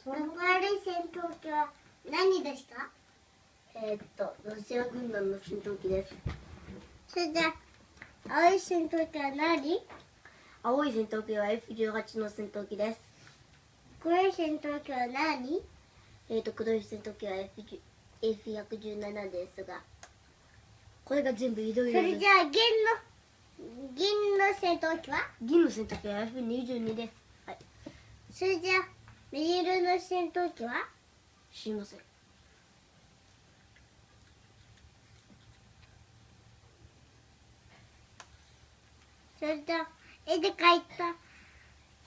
赤い戦闘機は何ですか？ロシア軍団の戦闘機です。それじゃあ青い戦闘機は何？青い戦闘機は F18 の戦闘機です。黒い戦闘機は何？黒い戦闘機は F117 ですが、これが全部いろいろです。それじゃあ銀の戦闘機は？銀の戦闘機は F22 です。はい。それじゃあ水色の戦闘機は？知りません。それじゃあ絵で描いた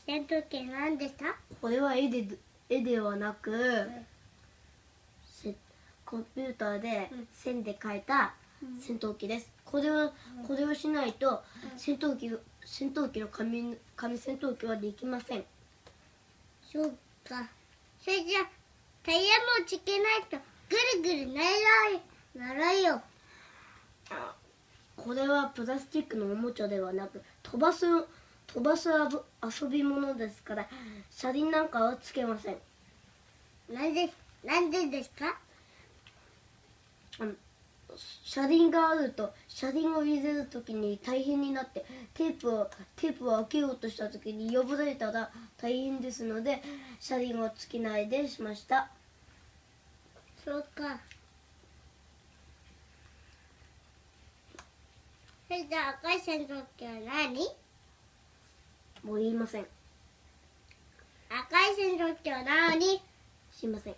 戦闘機は何でした？これは絵ではなく、コンピューターで線で描いた戦闘機です。これをしないと戦闘機の紙戦闘機はできません。そうか。それじゃあタイヤもつけないとぐるぐるならよ。これはプラスチックのおもちゃではなく飛ばす遊び物ですから、車輪なんかはつけません。なんでですか？車輪があると車輪を入れるときに大変になって、テープを開けようとしたときに破れたら大変ですので、車輪をつけないでしました。そうか。それじゃあ赤い戦闘機は何？もう言いません。赤い戦闘機は何？知りません。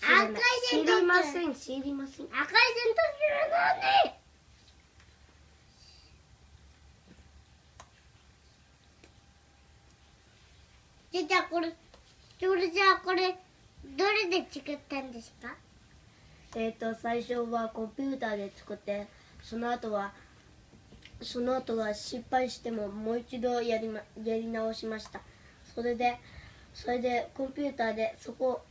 赤い戦闘機は知りません。知りません。赤い戦闘機は何？じゃあこれどれで作ったんですか？最初はコンピューターで作って、その後は失敗してももう一度やり直しました。それでコンピューターで底を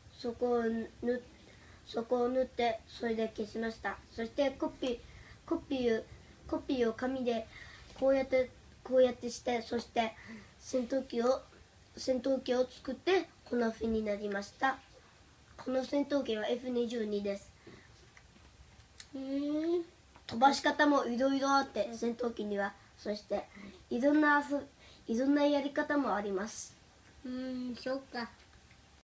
縫って、それで消しました。そしてコピーを紙でこうやってして、そして戦闘機を作ってこんな風になりました。この戦闘機は F22 です。飛ばし方もいろいろあって、戦闘機には、そしていろんなやり方もあります。そうか。